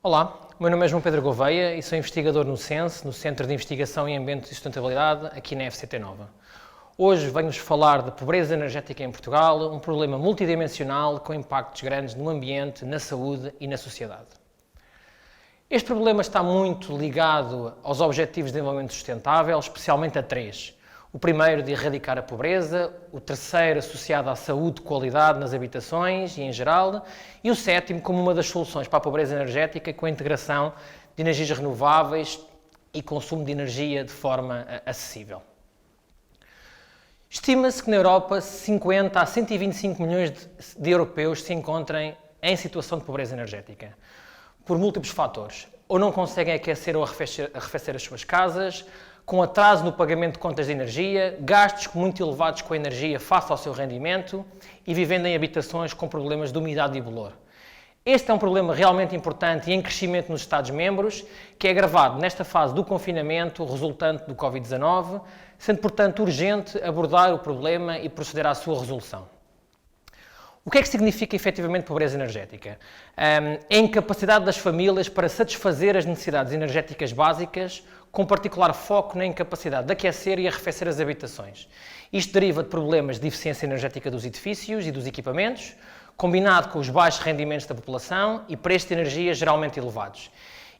Olá, o meu nome é João Pedro Gouveia e sou investigador no CENSE, no Centro de Investigação em Ambiente e Sustentabilidade, aqui na FCT Nova. Hoje venho-vos falar de pobreza energética em Portugal, um problema multidimensional com impactos grandes no ambiente, na saúde e na sociedade. Este problema está muito ligado aos Objetivos de Desenvolvimento Sustentável, especialmente a três. O primeiro de erradicar a pobreza, o terceiro associado à saúde e qualidade nas habitações e em geral, e o sétimo como uma das soluções para a pobreza energética com a integração de energias renováveis e consumo de energia de forma acessível. Estima-se que na Europa 50 a 125 milhões de europeus se encontrem em situação de pobreza energética, por múltiplos fatores. Ou não conseguem aquecer ou arrefecer as suas casas, com atraso no pagamento de contas de energia, gastos muito elevados com a energia face ao seu rendimento e vivendo em habitações com problemas de umidade e bolor. Este é um problema realmente importante e em crescimento nos Estados-membros, que é agravado nesta fase do confinamento resultante do Covid-19, sendo, portanto, urgente abordar o problema e proceder à sua resolução. O que é que significa efetivamente pobreza energética? É a incapacidade das famílias para satisfazer as necessidades energéticas básicas, com particular foco na incapacidade de aquecer e arrefecer as habitações. Isto deriva de problemas de eficiência energética dos edifícios e dos equipamentos, combinado com os baixos rendimentos da população e preços de energia geralmente elevados.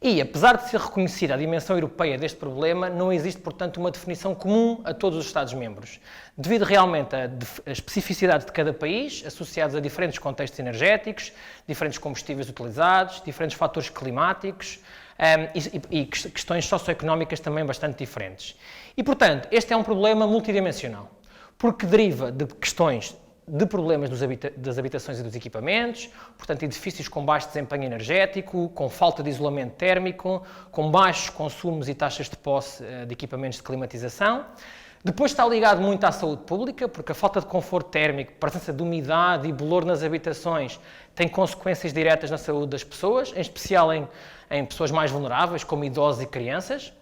E, apesar de ser reconhecida a dimensão europeia deste problema, não existe, portanto, uma definição comum a todos os Estados-membros, devido realmente a especificidades de cada país, associadas a diferentes contextos energéticos, diferentes combustíveis utilizados, diferentes fatores climáticos e questões socioeconómicas também bastante diferentes. E, portanto, este é um problema multidimensional, porque deriva de questões de problemas das habitações e dos equipamentos, portanto edifícios com baixo desempenho energético, com falta de isolamento térmico, com baixos consumos e taxas de posse de equipamentos de climatização. Depois está ligado muito à saúde pública, porque a falta de conforto térmico, presença de umidade e bolor nas habitações tem consequências diretas na saúde das pessoas, em especial em pessoas mais vulneráveis, como idosos e crianças.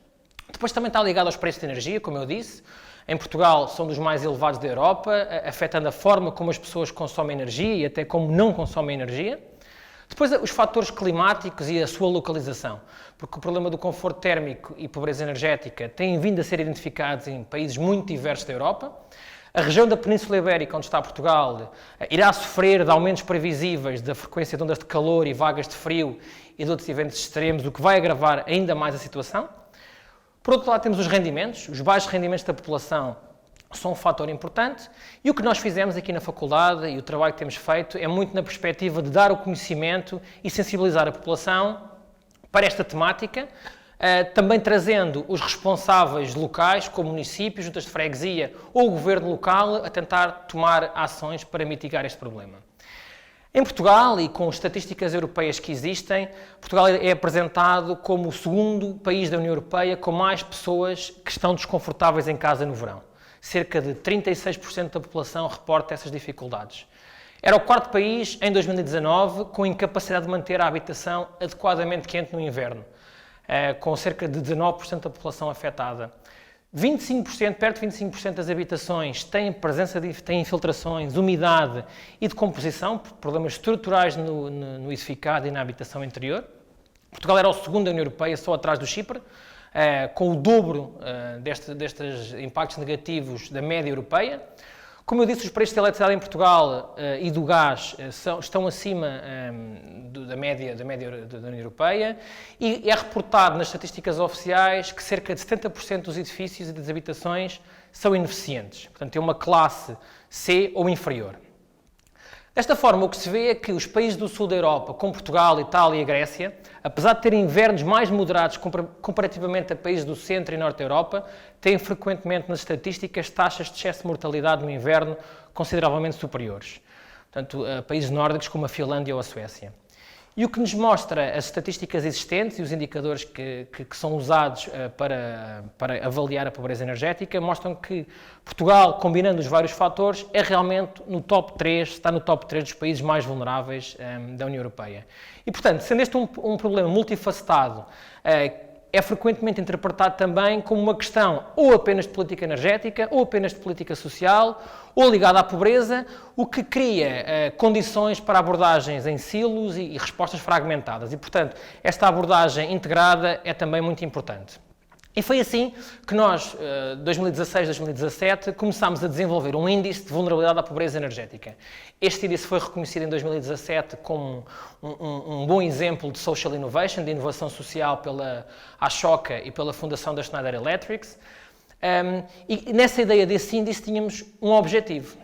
Depois também está ligado aos preços de energia, como eu disse. Em Portugal são dos mais elevados da Europa, afetando a forma como as pessoas consomem energia e até como não consomem energia. Depois, os fatores climáticos e a sua localização, porque o problema do conforto térmico e pobreza energética têm vindo a ser identificados em países muito diversos da Europa. A região da Península Ibérica, onde está Portugal, irá sofrer de aumentos previsíveis da frequência de ondas de calor e vagas de frio e de outros eventos extremos, o que vai agravar ainda mais a situação. Por outro lado, temos os rendimentos. Os baixos rendimentos da população são um fator importante e o que nós fizemos aqui na faculdade e o trabalho que temos feito é muito na perspectiva de dar o conhecimento e sensibilizar a população para esta temática, também trazendo os responsáveis locais, como municípios, juntas de freguesia ou o governo local, a tentar tomar ações para mitigar este problema. Em Portugal, e com as estatísticas europeias que existem, Portugal é apresentado como o segundo país da União Europeia com mais pessoas que estão desconfortáveis em casa no verão. Cerca de 36% da população reporta essas dificuldades. Era o quarto país, em 2019, com incapacidade de manter a habitação adequadamente quente no inverno, com cerca de 19% da população afetada. 25%, perto de 25% das habitações têm têm infiltrações, umidade e decomposição, problemas estruturais no edificado e na habitação interior. Portugal era o segundo da União Europeia, só atrás do Chipre, com o dobro destes impactos negativos da média europeia. Como eu disse, os preços de eletricidade em Portugal e do gás estão acima da média da União Europeia e é reportado nas estatísticas oficiais que cerca de 70% dos edifícios e das habitações são ineficientes. Portanto, é uma classe C ou inferior. Desta forma, o que se vê é que os países do sul da Europa, como Portugal, Itália e Grécia, apesar de terem invernos mais moderados comparativamente a países do centro e norte da Europa, têm frequentemente nas estatísticas taxas de excesso de mortalidade no inverno consideravelmente superiores. Portanto, a países nórdicos como a Finlândia ou a Suécia. E o que nos mostra as estatísticas existentes e os indicadores que são usados para avaliar a pobreza energética mostram que Portugal, combinando os vários fatores, é realmente no top 3, está no top 3 dos países mais vulneráveis da União Europeia. E, portanto, sendo este um problema multifacetado, é frequentemente interpretado também como uma questão ou apenas de política energética, ou apenas de política social, ou ligada à pobreza, o que cria condições para abordagens em silos e respostas fragmentadas. E, portanto, esta abordagem integrada é também muito importante. E foi assim que nós, 2016-2017, começámos a desenvolver um índice de vulnerabilidade à pobreza energética. Este índice foi reconhecido em 2017 como um bom exemplo de social innovation, de inovação social pela Ashoka e pela fundação da Schneider Electric. E nessa ideia desse índice tínhamos um objetivo.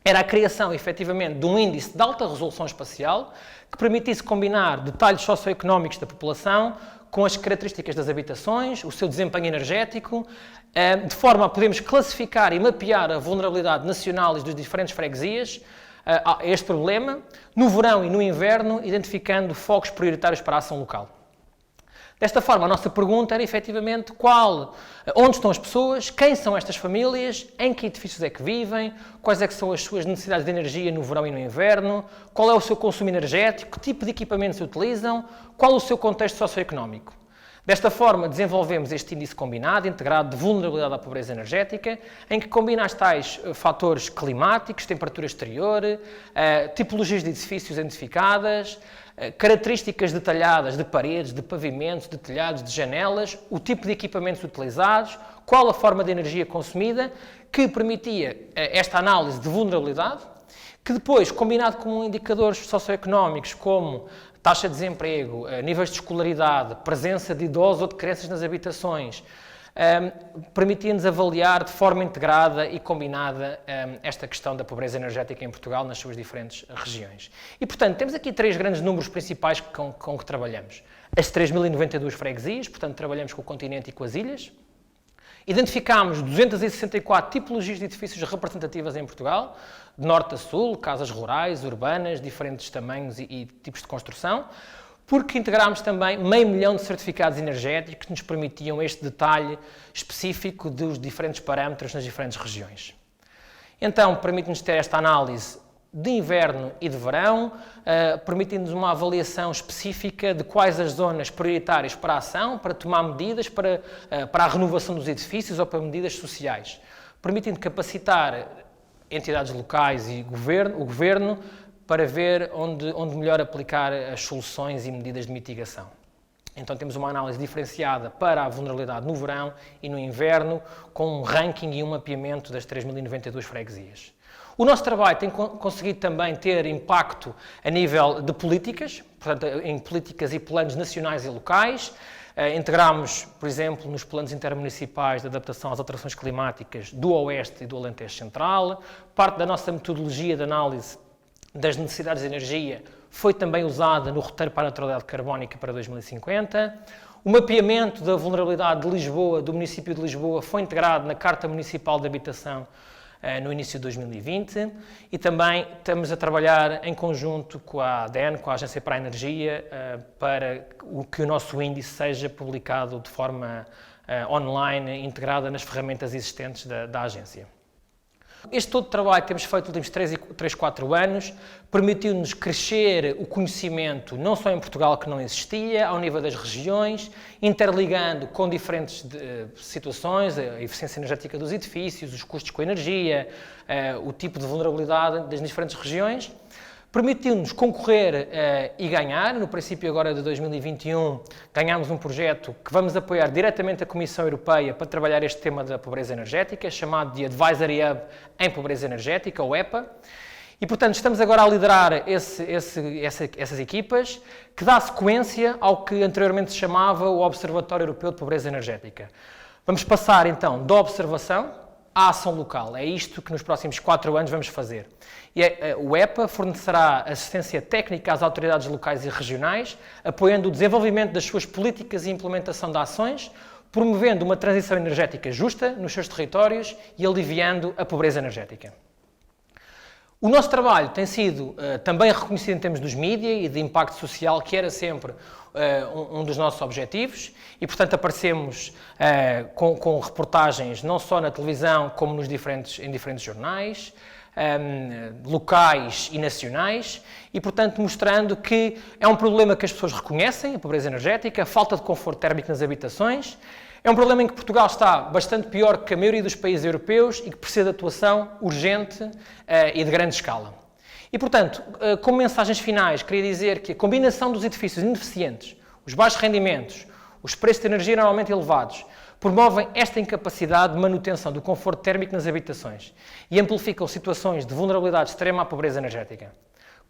Era a criação, efetivamente, de um índice de alta resolução espacial que permitisse combinar detalhes socioeconómicos da população com as características das habitações, o seu desempenho energético, de forma a podermos classificar e mapear a vulnerabilidade nacional e das diferentes freguesias a este problema, no verão e no inverno, identificando focos prioritários para a ação local. Desta forma, a nossa pergunta era, efetivamente, onde estão as pessoas, quem são estas famílias, em que edifícios é que vivem, quais é que são as suas necessidades de energia no verão e no inverno, qual é o seu consumo energético, que tipo de equipamentos utilizam, qual o seu contexto socioeconómico. Desta forma, desenvolvemos este índice combinado, integrado de vulnerabilidade à pobreza energética, em que combina as tais fatores climáticos, temperatura exterior, tipologias de edifícios identificadas, características detalhadas de paredes, de pavimentos, de telhados, de janelas, o tipo de equipamentos utilizados, qual a forma de energia consumida, que permitia esta análise de vulnerabilidade, que depois, combinado com indicadores socioeconómicos como taxa de desemprego, níveis de escolaridade, presença de idosos ou de crianças nas habitações, permitia-nos avaliar de forma integrada e combinada esta questão da pobreza energética em Portugal nas suas diferentes regiões. E, portanto, temos aqui três grandes números principais com que trabalhamos. As 3.092 freguesias, portanto, trabalhamos com o continente e com as ilhas. Identificámos 264 tipologias de edifícios representativas em Portugal, de norte a sul, casas rurais, urbanas, diferentes tamanhos e tipos de construção, porque integrámos também 500 mil de certificados energéticos que nos permitiam este detalhe específico dos diferentes parâmetros nas diferentes regiões. Então, permite-nos ter esta análise de inverno e de verão, permitindo-nos uma avaliação específica de quais as zonas prioritárias para a ação, para tomar medidas para a renovação dos edifícios ou para medidas sociais, permitindo capacitar entidades locais e o governo para ver onde melhor aplicar as soluções e medidas de mitigação. Então temos uma análise diferenciada para a vulnerabilidade no verão e no inverno, com um ranking e um mapeamento das 3.092 freguesias. O nosso trabalho tem conseguido também ter impacto a nível de políticas, portanto, em políticas e planos nacionais e locais. Integramos, por exemplo, nos planos intermunicipais de adaptação às alterações climáticas do Oeste e do Alentejo Central. Parte da nossa metodologia de análise das necessidades de energia foi também usada no roteiro para a neutralidade carbónica para 2050. O mapeamento da vulnerabilidade de Lisboa, do município de Lisboa, foi integrado na Carta Municipal de Habitação no início de 2020 e também estamos a trabalhar em conjunto com a ADN, com a Agência para a Energia, para que o nosso índice seja publicado de forma online, integrada nas ferramentas existentes da agência. Este todo o trabalho que temos feito nos últimos 3, 4 anos permitiu-nos crescer o conhecimento não só em Portugal, que não existia, ao nível das regiões, interligando com diferentes situações, a eficiência energética dos edifícios, os custos com a energia, o tipo de vulnerabilidade das diferentes regiões. Permitiu-nos concorrer e ganhar. No princípio agora de 2021, ganhámos um projeto que vamos apoiar diretamente a Comissão Europeia para trabalhar este tema da pobreza energética, chamado de Advisory Hub em Pobreza Energética, ou EPA. E, portanto, estamos agora a liderar essas equipas, que dá sequência ao que anteriormente se chamava o Observatório Europeu de Pobreza Energética. Vamos passar, então, da observação à ação local. É isto que nos próximos 4 anos vamos fazer. E o EPA fornecerá assistência técnica às autoridades locais e regionais, apoiando o desenvolvimento das suas políticas e implementação de ações, promovendo uma transição energética justa nos seus territórios e aliviando a pobreza energética. O nosso trabalho tem sido também reconhecido em termos dos mídia e de impacto social, que era sempre um dos nossos objetivos, e portanto aparecemos com reportagens não só na televisão como em diferentes jornais, locais e nacionais, e portanto mostrando que é um problema que as pessoas reconhecem, a pobreza energética, a falta de conforto térmico nas habitações, É um problema em que Portugal está bastante pior que a maioria dos países europeus e que precisa de atuação urgente e de grande escala. E, portanto, como mensagens finais, queria dizer que a combinação dos edifícios ineficientes, os baixos rendimentos, os preços de energia normalmente elevados, promovem esta incapacidade de manutenção do conforto térmico nas habitações e amplificam situações de vulnerabilidade extrema à pobreza energética.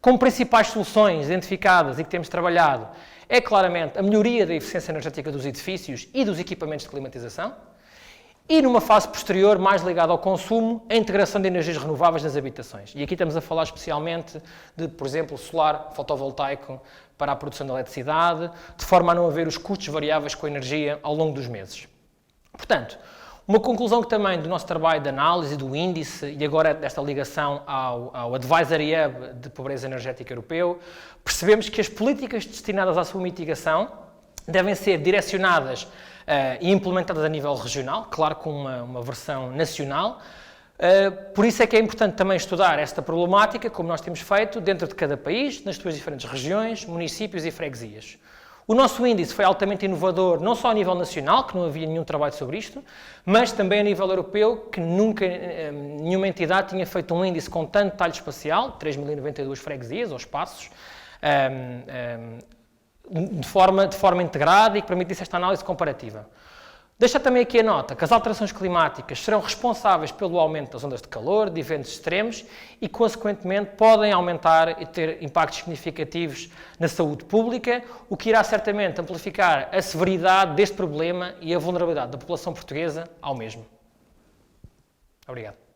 Como principais soluções identificadas e que temos trabalhado é claramente a melhoria da eficiência energética dos edifícios e dos equipamentos de climatização e, numa fase posterior, mais ligada ao consumo, a integração de energias renováveis nas habitações. E aqui estamos a falar especialmente de, por exemplo, solar fotovoltaico para a produção de eletricidade, de forma a não haver os custos variáveis com a energia ao longo dos meses. Portanto, uma conclusão que também do nosso trabalho de análise do índice e agora desta ligação ao Advisory Hub de Pobreza Energética Europeu, percebemos que as políticas destinadas à sua mitigação devem ser direcionadas e implementadas a nível regional, claro com uma versão nacional. Por isso é que é importante também estudar esta problemática, como nós temos feito, dentro de cada país, nas suas diferentes regiões, municípios e freguesias. O nosso índice foi altamente inovador, não só a nível nacional, que não havia nenhum trabalho sobre isto, mas também a nível europeu, que nunca nenhuma entidade tinha feito um índice com tanto detalhe espacial, 3.092 freguesias ou espaços, de forma integrada e que permitisse esta análise comparativa. Deixa também aqui a nota que as alterações climáticas serão responsáveis pelo aumento das ondas de calor, de eventos extremos e, consequentemente, podem aumentar e ter impactos significativos na saúde pública, o que irá certamente amplificar a severidade deste problema e a vulnerabilidade da população portuguesa ao mesmo. Obrigado.